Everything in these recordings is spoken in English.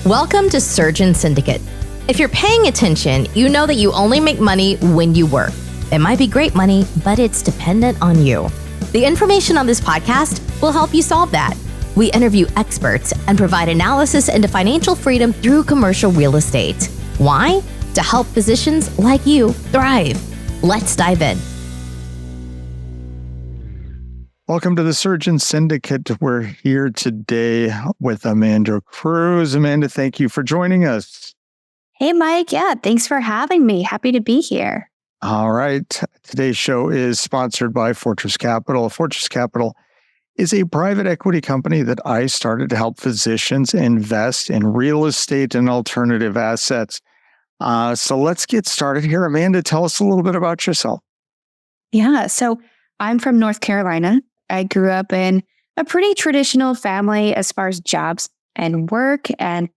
Welcome to Surgeon Syndicate. If you're paying attention, you know that you only make money when you work. It might be great money, but it's dependent on you. The information on this podcast will help you solve that. We interview experts and provide analysis into financial freedom through commercial real estate. Why? To help physicians like you thrive. Let's dive in. Welcome to the Surgeon Syndicate. We're here today with Amanda Cruz. Amanda, thank you for joining us. Hey, Mike. Yeah, thanks for having me. Happy to be here. All right. Today's show is sponsored by Fortress Capital. Fortress Capital is a private equity company that I started to help physicians invest in real estate and alternative assets. So let's get started here. Amanda, tell us a little bit about yourself. Yeah, so I'm from North Carolina. I grew up in a pretty traditional family as far as jobs and work. And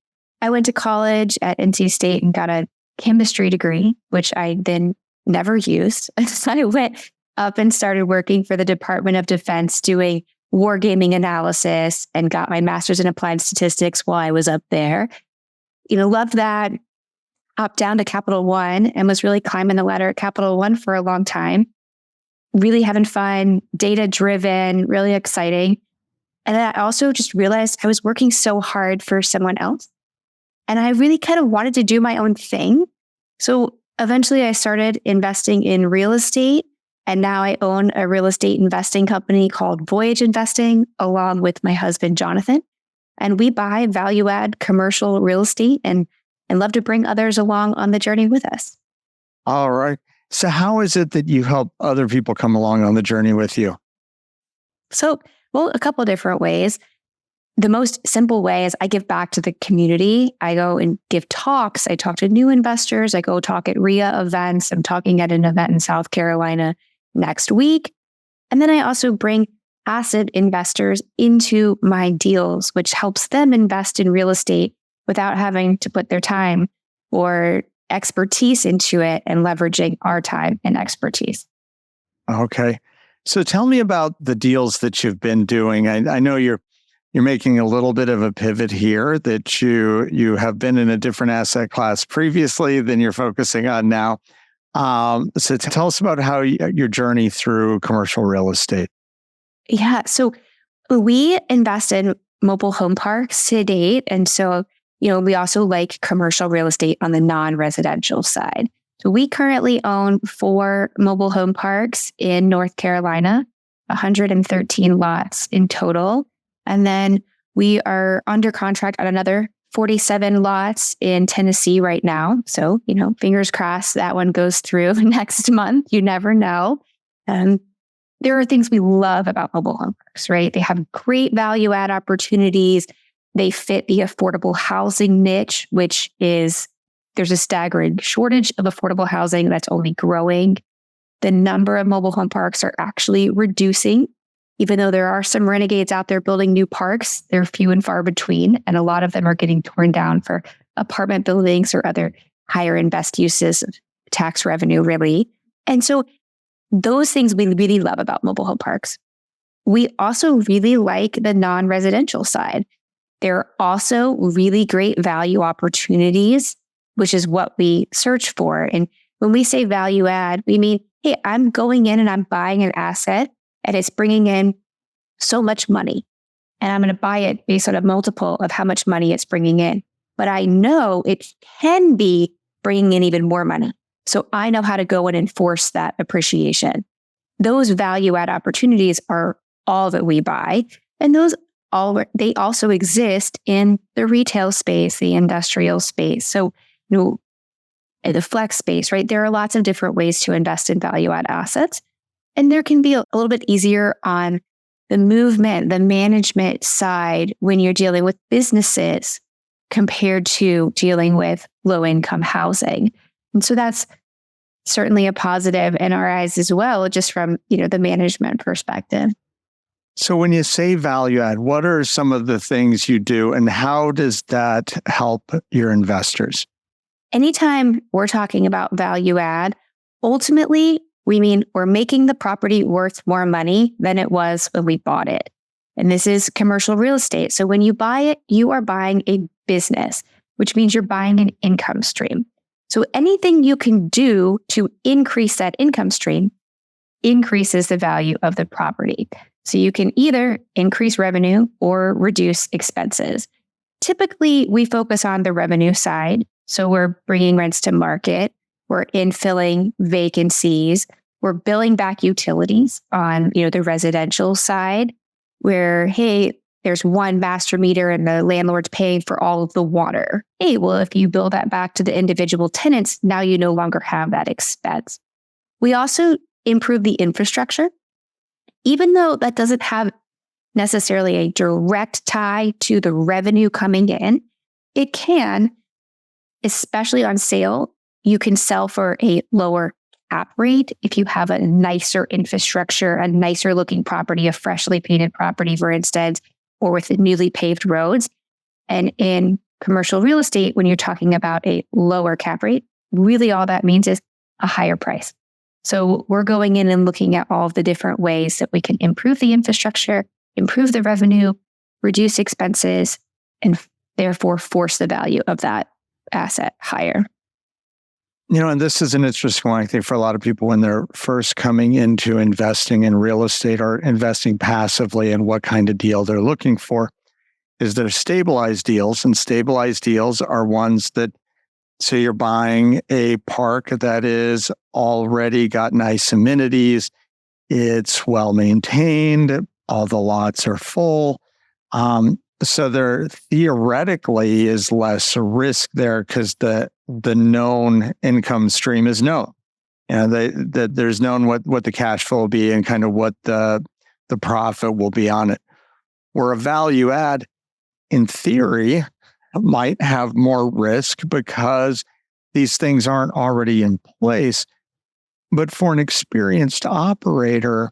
I went to college at NC State and got a chemistry degree, which I then never used. So I went up and started working for the Department of Defense doing wargaming analysis and got my master's in applied statistics while I was up there. Loved that. Up down to Capital One and was really climbing the ladder at Capital One for a long time. Really having fun, data-driven, really exciting. And then I also just realized I was working so hard for someone else. And I really kind of wanted to do my own thing. So eventually I started investing in real estate. And now I own a real estate investing company called Voyage Investing, along with my husband, Jonathan. And we buy value-add commercial real estate and love to bring others along on the journey with us. All right. So how is it that you help other people come along on the journey with you? A couple of different ways. The most simple way is I give back to the community. I go and give talks. I talk to new investors. I go talk at RIA events. I'm talking at an event in South Carolina next week. And then I also bring asset investors into my deals, which helps them invest in real estate without having to put their time or expertise into it and leveraging our time and expertise. Okay. So tell me about the deals that you've been doing. I know you're making a little bit of a pivot here, that you have been in a different asset class previously than you're focusing on now. So tell us about how your journey through commercial real estate. Yeah. So we invest in mobile home parks to date. And so we also like commercial real estate on the non-residential side. So we currently own 4 mobile home parks in North Carolina, 113 lots in total. And then we are under contract on another 47 lots in Tennessee right now. So, fingers crossed that one goes through next month. You never know. There are things we love about mobile home parks, right? They have great value add opportunities. They fit the affordable housing niche, which is, there's a staggering shortage of affordable housing that's only growing. The number of mobile home parks are actually reducing. Even though there are some renegades out there building new parks, they're few and far between, and a lot of them are getting torn down for apartment buildings or other higher and best uses of tax revenue, really. And so those things we really love about mobile home parks. We also really like the non-residential side. There are also really great value opportunities, which is what we search for. And when we say value add, we mean, hey, I'm going in and I'm buying an asset and it's bringing in so much money. And I'm going to buy it based on a multiple of how much money it's bringing in. But I know it can be bringing in even more money. So I know how to go and enforce that appreciation. Those value add opportunities are all that we buy. And they also exist in the retail space, the industrial space. So, in the flex space, right? There are lots of different ways to invest in value add assets. And there can be a little bit easier on the movement, the management side when you're dealing with businesses compared to dealing with low income housing. And so that's certainly a positive in our eyes as well, just from, the management perspective. So when you say value add, what are some of the things you do and how does that help your investors? Anytime we're talking about value add, ultimately, we mean we're making the property worth more money than it was when we bought it. And this is commercial real estate. So when you buy it, you are buying a business. which means you're buying an income stream. So anything you can do to increase that income stream increases the value of the property. So you can either increase revenue or reduce expenses. Typically, we focus on the revenue side. So we're bringing rents to market, we're infilling vacancies, we're billing back utilities on, the residential side where, hey, there's one master meter and the landlord's paying for all of the water. Hey, well, if you bill that back to the individual tenants, now you no longer have that expense. We also improve the infrastructure. Even though that doesn't have necessarily a direct tie to the revenue coming in, it can, especially on sale, you can sell for a lower cap rate if you have a nicer infrastructure, a nicer looking property, a freshly painted property, for instance, or with newly paved roads. And in commercial real estate, when you're talking about a lower cap rate, really all that means is a higher price. So we're going in and looking at all of the different ways that we can improve the infrastructure, improve the revenue, reduce expenses, and therefore force the value of that asset higher. And this is an interesting one, I think, for a lot of people when they're first coming into investing in real estate or investing passively, and what kind of deal they're looking for is there stabilized deals. And stabilized deals are ones that, so you're buying a park that is already got nice amenities, it's well maintained, all the lots are full. So there theoretically is less risk there because the known income stream is known. There's known what the cash flow will be and kind of what the profit will be on it. Where a value add, in theory, might have more risk because these things aren't already in place. But for an experienced operator,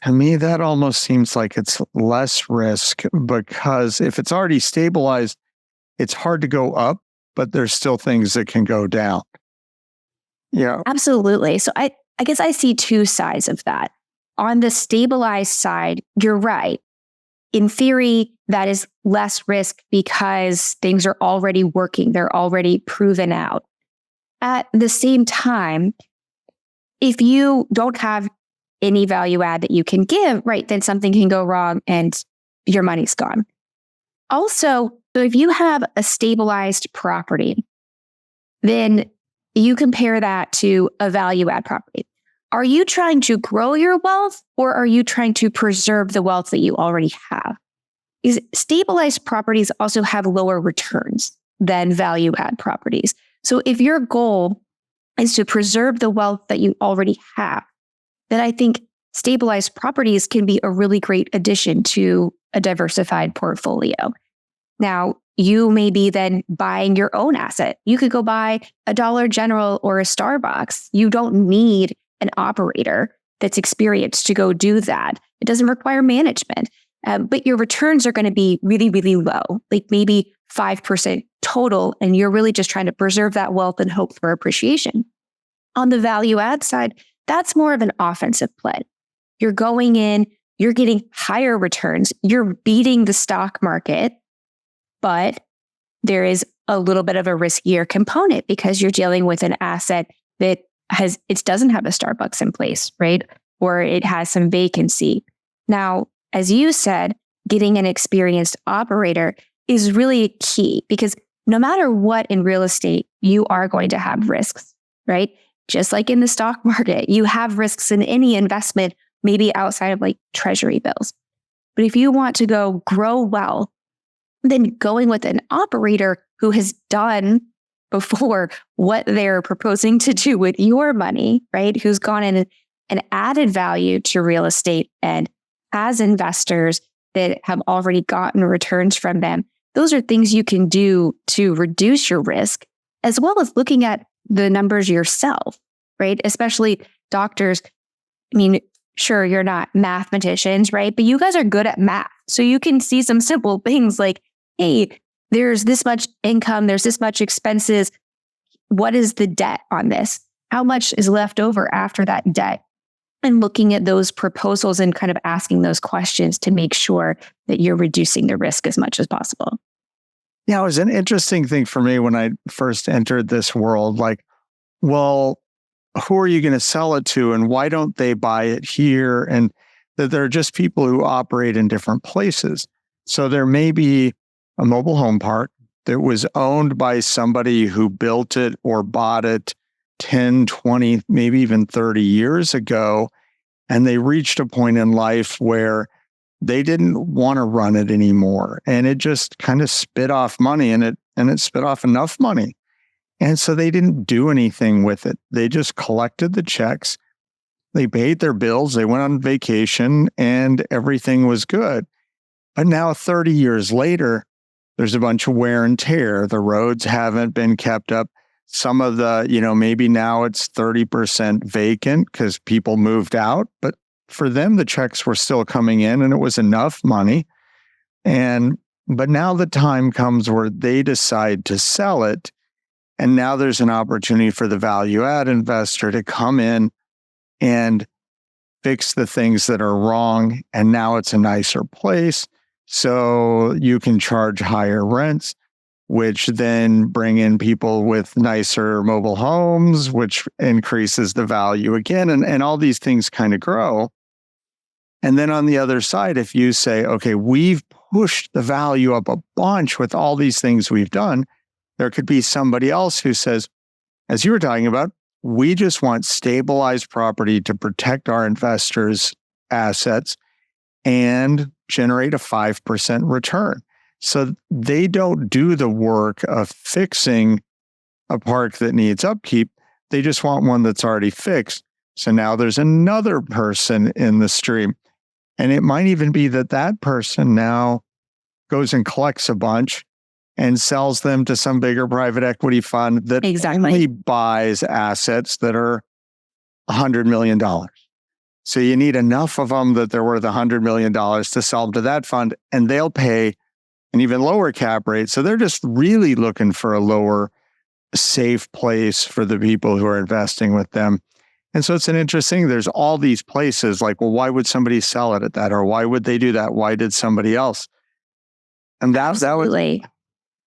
to me, that almost seems like it's less risk, because if it's already stabilized, it's hard to go up, but there's still things that can go down. Yeah. Absolutely. So I guess I see two sides of that. On the stabilized side, you're right. In theory, that is less risk because things are already working. They're already proven out. At the same time, if you don't have any value add that you can give, right, then something can go wrong and your money's gone. Also, so if you have a stabilized property, then you compare that to a value add property. Are you trying to grow your wealth, or are you trying to preserve the wealth that you already have? Because stabilized properties also have lower returns than value add properties. So if your goal is to preserve the wealth that you already have, then I think stabilized properties can be a really great addition to a diversified portfolio. Now, you may be then buying your own asset. You could go buy a Dollar General or a Starbucks. You don't need an operator that's experienced to go do that. It doesn't require management, but your returns are going to be really, really low, like maybe 5% total, and you're really just trying to preserve that wealth and hope for appreciation. On the value add side, that's more of an offensive play. You're going in, you're getting higher returns, you're beating the stock market, but there is a little bit of a riskier component because you're dealing with an asset that doesn't have a Starbucks in place, right? Or it has some vacancy. Now, as you said, getting an experienced operator is really key, because no matter what in real estate, you are going to have risks, right? Just like in the stock market, you have risks in any investment, maybe outside of like treasury bills. But if you want to go grow well, then going with an operator who has done before what they're proposing to do with your money, right? Who's gone in and added value to real estate and has investors that have already gotten returns from them. Those are things you can do to reduce your risk, as well as looking at the numbers yourself, right? Especially doctors. I mean, sure, you're not mathematicians, right? But you guys are good at math. So you can see some simple things like, hey, there's this much income, there's this much expenses. What is the debt on this? How much is left over after that debt? And looking at those proposals and kind of asking those questions to make sure that you're reducing the risk as much as possible. Yeah, it was an interesting thing for me when I first entered this world. Like, well, who are you going to sell it to, and why don't they buy it here? And that there are just people who operate in different places. So there may be a mobile home park that was owned by somebody who built it or bought it 10, 20, maybe even 30 years ago. And they reached a point in life where they didn't want to run it anymore. And it just kind of spit off money, and it spit off enough money. And so they didn't do anything with it. They just collected the checks. They paid their bills. They went on vacation, and everything was good. But now 30 years later, there's a bunch of wear and tear. The roads haven't been kept up. Some of the, maybe now it's 30% vacant because people moved out. But for them, the checks were still coming in, and it was enough money. But now the time comes where they decide to sell it. And now there's an opportunity for the value add investor to come in and fix the things that are wrong. And now it's a nicer place. So you can charge higher rents, which then bring in people with nicer mobile homes, which increases the value again. And all these things kind of grow. And then on the other side, if you say, okay, we've pushed the value up a bunch with all these things we've done, there could be somebody else who says, as you were talking about, we just want stabilized property to protect our investors' assets and generate a 5% return. So they don't do the work of fixing a park that needs upkeep. They just want one that's already fixed. So now there's another person in the stream. And it might even be that person now goes and collects a bunch and sells them to some bigger private equity fund that only buys assets that are $100 million. So you need enough of them that they're worth $100 million to sell them to that fund, and they'll pay an even lower cap rate. So they're just really looking for a lower, safe place for the people who are investing with them. And so it's an interesting, there's all these places like, well, why would somebody sell it at that? Or why would they do that? Why did somebody else? And that was...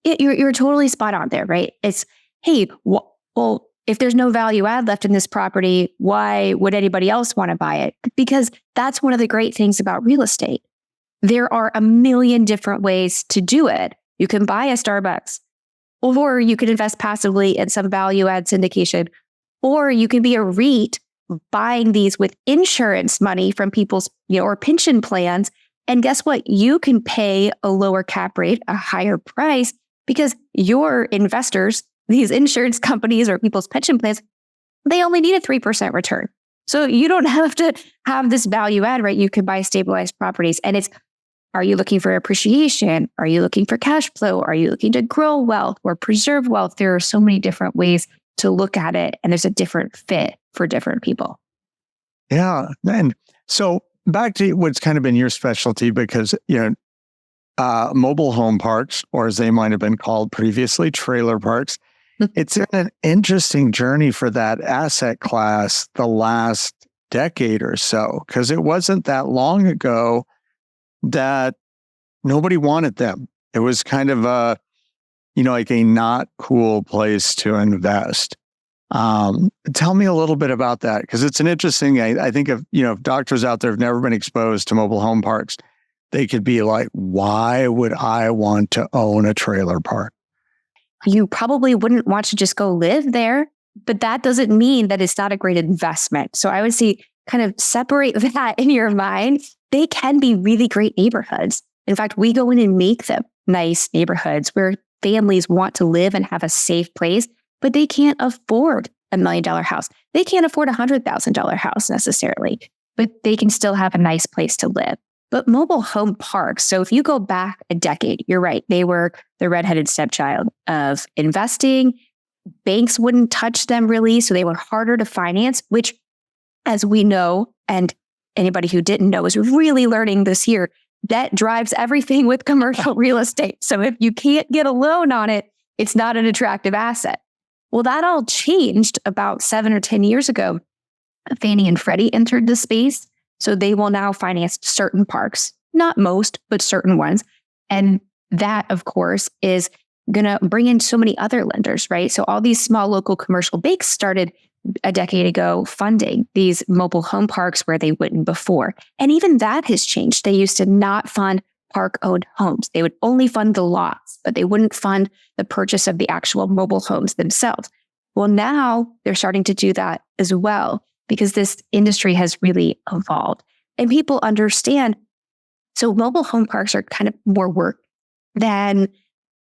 You're totally spot on there, right? It's, hey, well, if there's no value add left in this property, why would anybody else want to buy it? Because that's one of the great things about real estate. There are a million different ways to do it. You can buy a Starbucks, or you could invest passively in some value add syndication, or you can be a REIT buying these with insurance money from people's, or pension plans. And guess what? You can pay a lower cap rate, a higher price, because your investors, these insurance companies or people's pension plans, they only need a 3% return. So you don't have to have this value add, right? You can buy stabilized properties. And it's, are you looking for appreciation? Are you looking for cash flow? Are you looking to grow wealth or preserve wealth? There are so many different ways to look at it. And there's a different fit for different people. Yeah. And so back to what's kind of been your specialty, because, mobile home parks, or as they might have been called previously, trailer parks, it's been an interesting journey for that asset class the last decade or so, because it wasn't that long ago that nobody wanted them. It was kind of like a not cool place to invest. Tell me a little bit about that, because it's an interesting, I think if doctors out there have never been exposed to mobile home parks, they could be like, why would I want to own a trailer park? You probably wouldn't want to just go live there, but that doesn't mean that it's not a great investment. So I would say kind of separate that in your mind. They can be really great neighborhoods. In fact, we go in and make them nice neighborhoods where families want to live and have a safe place, but they can't afford $1 million house. They can't afford a $100,000 house necessarily, but they can still have a nice place to live. But mobile home parks, so if you go back a decade, you're right, they were the redheaded stepchild of investing. Banks wouldn't touch them really, so they were harder to finance, which, as we know, and anybody who didn't know is really learning this year, debt drives everything with commercial real estate. So if you can't get a loan on it, it's not an attractive asset. Well, that all changed about 7 or 10 years ago. Fannie and Freddie entered the space. So they will now finance certain parks, not most, but certain ones. And that, of course, is going to bring in so many other lenders, right? So all these small local commercial banks started a decade ago funding these mobile home parks where they wouldn't before. And even that has changed. They used to not fund park-owned homes. They would only fund the lots, but they wouldn't fund the purchase of the actual mobile homes themselves. Well, now they're starting to do that as well because this industry has really evolved. And people understand, so mobile home parks are kind of more work than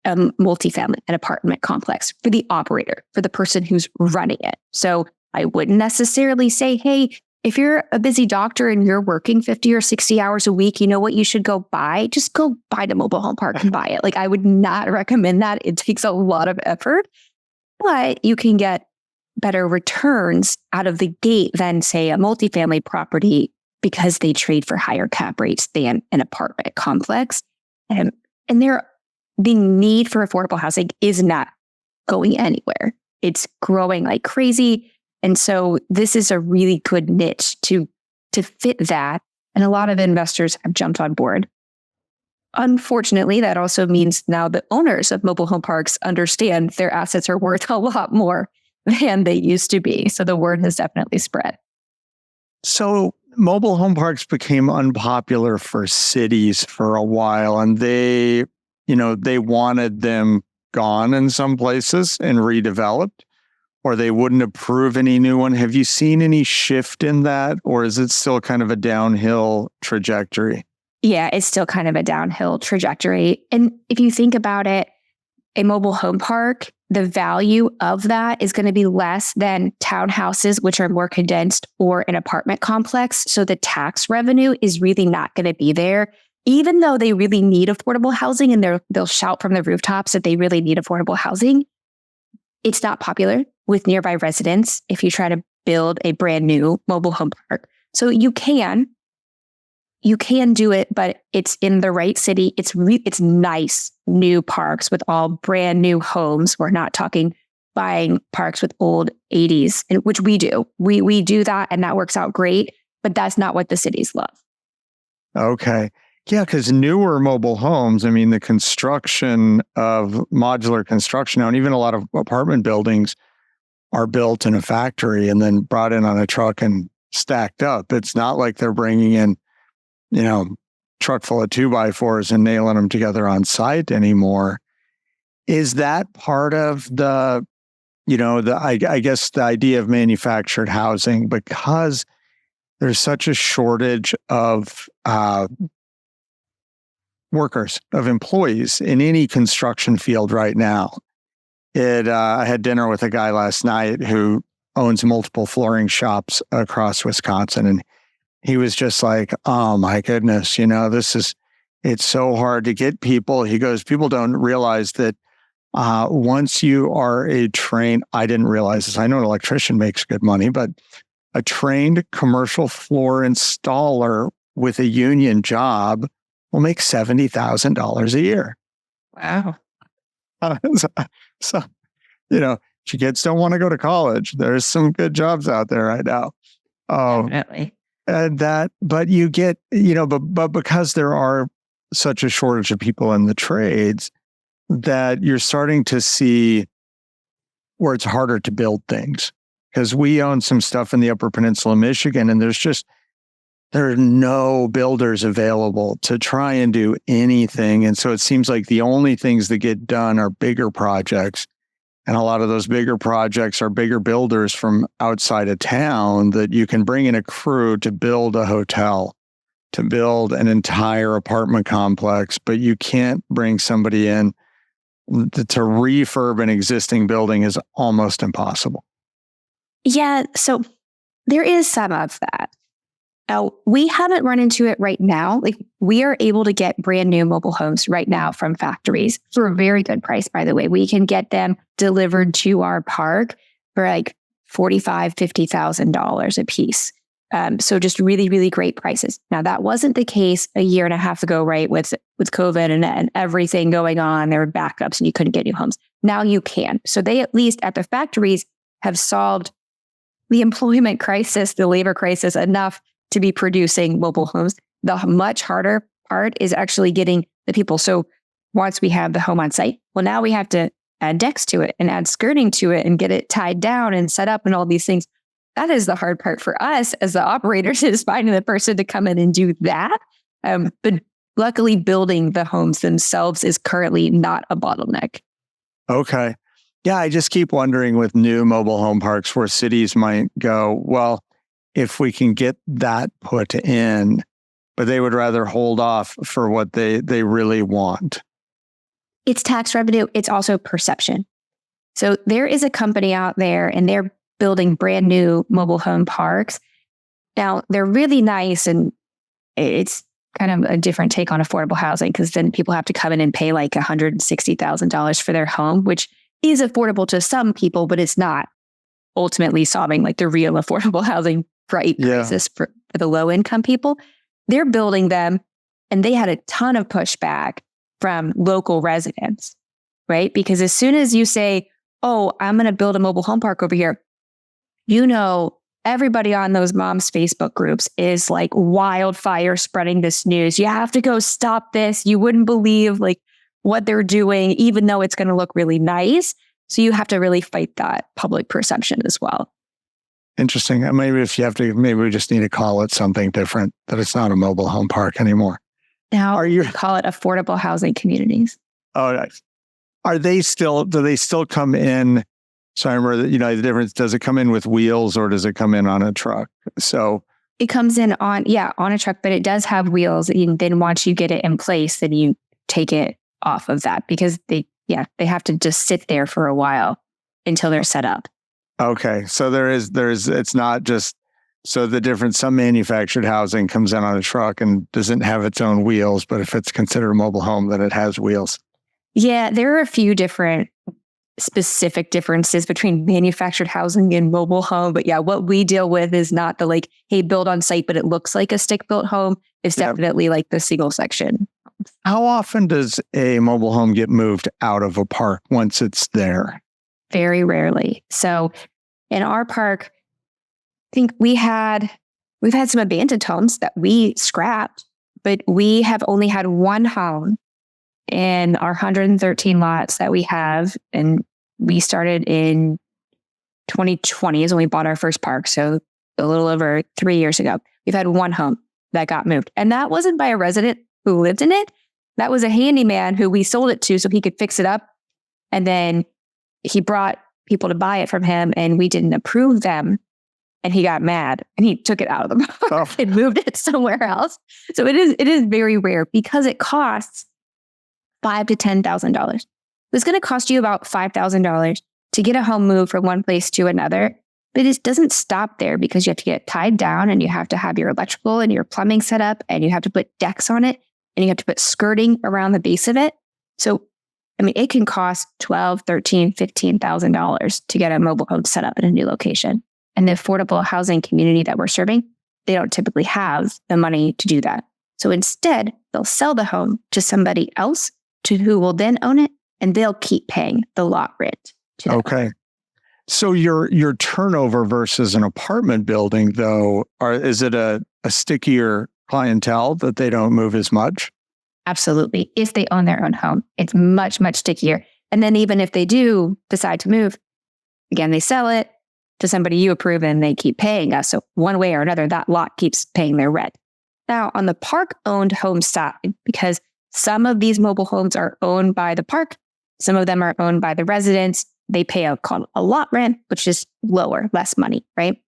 a multifamily, an apartment complex for the operator, for the person who's running it. So I wouldn't necessarily say, hey, if you're a busy doctor and you're working 50 or 60 hours a week, you know what you should go buy? Just go buy the mobile home park and buy it. Like, I would not recommend that. It takes a lot of effort, but you can get better returns out of the gate than, say, a multifamily property because they trade for higher cap rates than an apartment complex. And the need for affordable housing is not going anywhere. It's growing like crazy. And so this is a really good niche to fit that. And a lot of investors have jumped on board. Unfortunately, that also means now the owners of mobile home parks understand their assets are worth a lot more than they used to be. So the word has definitely spread. So mobile home parks became unpopular for cities for a while, and they wanted them gone in some places and redeveloped, or they wouldn't approve any new one. Have you seen any shift in that, or is it still kind of a downhill trajectory? Yeah, it's still kind of a downhill trajectory. And if you think about it, a mobile home park, the value of that is going to be less than townhouses, which are more condensed, or an apartment complex. So the tax revenue is really not going to be there. Even though they really need affordable housing and they'll shout from the rooftops that they really need affordable housing, it's not popular with nearby residents if you try to build a brand new mobile home park. So you can do it, but it's in the right city. It's nice new parks with all brand new homes. We're not talking buying parks with old 80s, which we do. We do that, and that works out great, but that's not what the cities love. Okay. Yeah, because newer mobile homes, I mean, the construction of modular construction now, and even a lot of apartment buildings are built in a factory and then brought in on a truck and stacked up. It's not like they're bringing in, truck full of 2x4s and nailing them together on site anymore. Is that part of the, I guess the idea of manufactured housing, because there's such a shortage of workers, of employees in any construction field right now. I had dinner with a guy last night who owns multiple flooring shops across Wisconsin, and he was just like, oh my goodness, it's so hard to get people. He goes, people don't realize that once you are I didn't realize this. I know an electrician makes good money, but a trained commercial floor installer with a union job will make $70,000 a year. Wow. So, kids don't want to go to college. There's some good jobs out there right now. Definitely. But you get, but because there are such a shortage of people in the trades, that you're starting to see where it's harder to build things. Because we own some stuff in the Upper Peninsula of Michigan, and there are no builders available to try and do anything. And so it seems like the only things that get done are bigger projects. And a lot of those bigger projects are bigger builders from outside of town that you can bring in a crew to build a hotel, to build an entire apartment complex, but you can't bring somebody in to refurb an existing building. Is almost impossible. Yeah, so there is some of that. We haven't run into it right now. Like, we are able to get brand new mobile homes right now from factories for a very good price, by the way. We can get them delivered to our park for like $45,000, $50,000 a piece. So just really, really great prices. Now, that wasn't the case a year and a half ago, right? With COVID and everything going on, there were backups and you couldn't get new homes. Now you can. So they, at least at the factories, have solved the employment crisis, the labor crisis enough to be producing mobile homes. The much harder part is actually getting the people. So once we have the home on site, well, now we have to add decks to it and add skirting to it and get it tied down and set up and all these things. That is the hard part for us as the operators, is finding the person to come in and do that. But luckily, building the homes themselves is currently not a bottleneck. Okay. Yeah, I just keep wondering with new mobile home parks where cities might go, well, if we can get that put in, but they would rather hold off for what they really want. It's tax revenue. It's also perception. So there is a company out there and they're building brand new mobile home parks. Now, they're really nice and it's kind of a different take on affordable housing because then people have to come in and pay like $160,000 for their home, which is affordable to some people, but it's not ultimately solving like the real affordable housing crisis for the low income people. They're building them and they had a ton of pushback from local residents, right? Because as soon as you say, oh, I'm going to build a mobile home park over here, everybody on those moms' Facebook groups is like wildfire spreading this news. You have to go stop this. You wouldn't believe like what they're doing, even though it's going to look really nice. So you have to really fight that public perception as well. Interesting. Maybe we just need to call it something different, that it's not a mobile home park anymore. Now call it affordable housing communities. Oh, nice. Do they still come in? So I remember that, the difference, does it come in with wheels or does it come in on a truck? So it comes in on a truck, but it does have wheels. And then once you get it in place, then you take it off of that because they have to just sit there for a while until they're set up. Okay. So it's not just, so the difference, some manufactured housing comes in on a truck and doesn't have its own wheels, but if it's considered a mobile home, then it has wheels. Yeah, there are a few different specific differences between manufactured housing and mobile home. But yeah, what we deal with is not the like, hey, build on site, but it looks like a stick-built home. It's definitely like the single section. How often does a mobile home get moved out of a park once it's there? Very rarely. So in our park, I think we've had some abandoned homes that we scrapped, but we have only had one home in our 113 lots that we have. And we started in 2020 is when we bought our first park. So a little over 3 years ago, we've had one home that got moved. And that wasn't by a resident who lived in it. That was a handyman who we sold it to so he could fix it up. And then he brought people to buy it from him and we didn't approve them. And he got mad and he took it out of the park and moved it somewhere else. So it is very rare because it costs $5,000 to $10,000. It's going to cost you about $5,000 to get a home moved from one place to another. But it doesn't stop there because you have to get it tied down and you have to have your electrical and your plumbing set up and you have to put decks on it and you have to put skirting around the base of it. So, it can cost $12,000, $13,000, $15,000 to get a mobile home set up in a new location. And the affordable housing community that we're serving, they don't typically have the money to do that. So instead, they'll sell the home to somebody else who will then own it and they'll keep paying the lot rent to them. Okay. So your turnover versus an apartment building, though, is it a stickier clientele that they don't move as much? Absolutely. If they own their own home, it's much, much stickier. And then even if they do decide to move, again, they sell it to somebody you approve and they keep paying us. So one way or another, that lot keeps paying their rent. Now, on the park-owned home side, because some of these mobile homes are owned by the park, some of them are owned by the residents, they pay called a lot rent, which is lower, less money, right?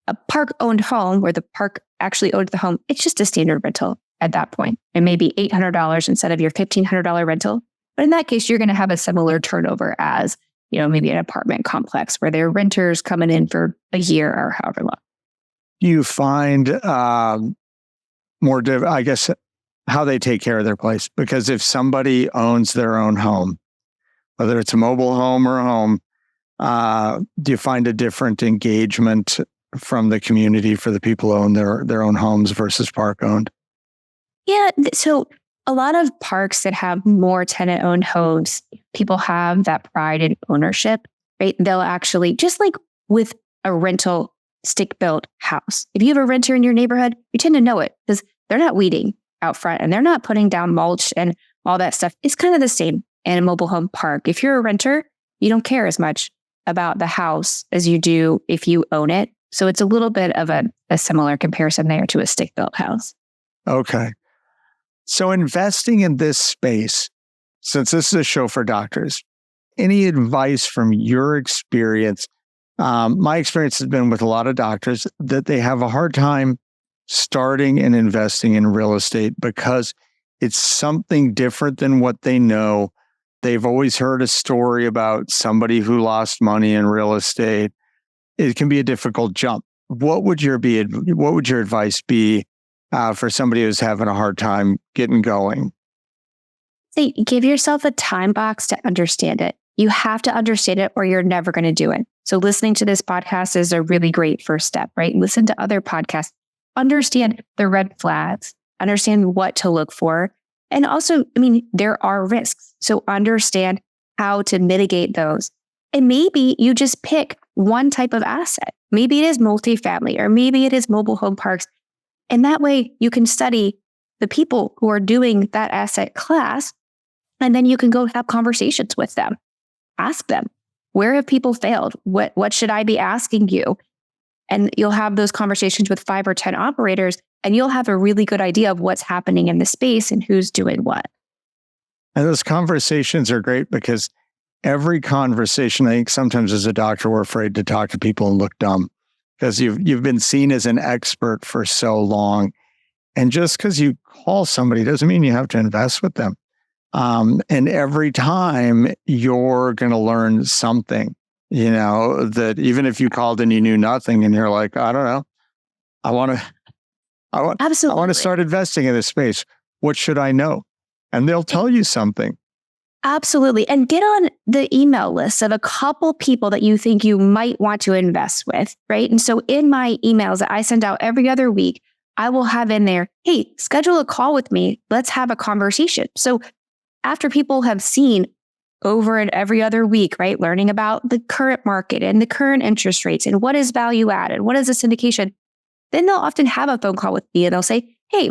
A park-owned home where the park actually owns the home, it's just a standard rental at that point. It may be $800 instead of your $1,500 rental. But in that case, you're going to have a similar turnover as, maybe an apartment complex where there are renters coming in for a year or however long. You find I guess, how they take care of their place. Because if somebody owns their own home, whether it's a mobile home or a home, do you find a different engagement from the community for the people who own their own homes versus park owned? Yeah. So a lot of parks that have more tenant-owned homes, people have that pride in ownership, right? They'll actually, just like with a rental stick-built house, if you have a renter in your neighborhood, you tend to know it because they're not weeding out front and they're not putting down mulch and all that stuff. It's kind of the same in a mobile home park. If you're a renter, you don't care as much about the house as you do if you own it. So it's a little bit of a similar comparison there to a stick-built house. Okay. So investing in this space, since this is a show for doctors, any advice from your experience? My experience has been with a lot of doctors that they have a hard time starting and investing in real estate because it's something different than what they know. They've always heard a story about somebody who lost money in real estate. It can be a difficult jump. What would your advice be for somebody who's having a hard time getting going? Say, give yourself a time box to understand it. You have to understand it or you're never going to do it. So listening to this podcast is a really great first step, right? Listen to other podcasts. Understand the red flags. Understand what to look for. And also, there are risks. So understand how to mitigate those. And maybe you just pick one type of asset. Maybe it is multifamily or maybe it is mobile home parks. And that way you can study the people who are doing that asset class. And then you can go have conversations with them. Ask them, where have people failed? What should I be asking you? And you'll have those conversations with 5 or 10 operators, and you'll have a really good idea of what's happening in the space and who's doing what. And those conversations are great because every conversation, I think sometimes as a doctor, we're afraid to talk to people and look dumb because you've been seen as an expert for so long. And just because you call somebody doesn't mean you have to invest with them. And every time you're going to learn something, that even if you called and you knew nothing and you're like, I don't know, I want to start investing in this space. What should I know? And they'll tell you something. Absolutely. And get on the email list of a couple people that you think you might want to invest with, right? And so in my emails that I send out every other week, I will have in there, hey, schedule a call with me. Let's have a conversation. So after people have seen over and every other week, right, learning about the current market and the current interest rates and what is value added, what is a syndication, then they'll often have a phone call with me and they'll say, hey,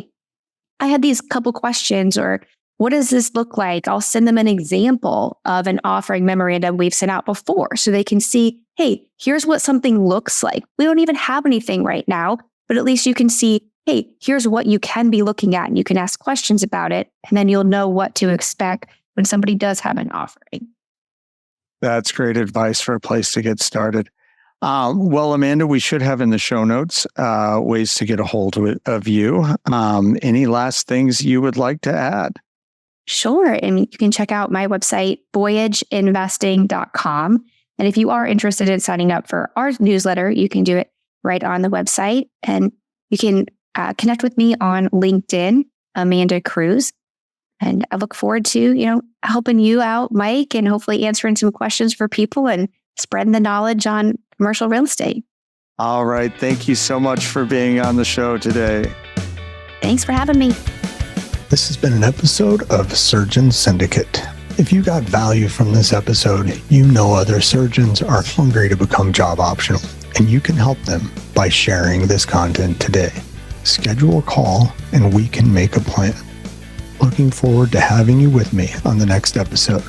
I had these couple questions, or what does this look like? I'll send them an example of an offering memorandum we've sent out before so they can see, hey, here's what something looks like. We don't even have anything right now, but at least you can see, hey, here's what you can be looking at, and you can ask questions about it, and then you'll know what to expect when somebody does have an offering. That's great advice for a place to get started. Well, Amanda, we should have in the show notes ways to get a hold of you. Any last things you would like to add? Sure. And you can check out my website, voyageinvesting.com. And if you are interested in signing up for our newsletter, you can do it right on the website. And you can connect with me on LinkedIn, Amanda Cruz. And I look forward to, helping you out, Mike, and hopefully answering some questions for people and spreading the knowledge on commercial real estate. All right. Thank you so much for being on the show today. Thanks for having me. This has been an episode of Surgeon Syndicate. If you got value from this episode, other surgeons are hungry to become job optional, and you can help them by sharing this content today. Schedule a call and we can make a plan. Looking forward to having you with me on the next episode.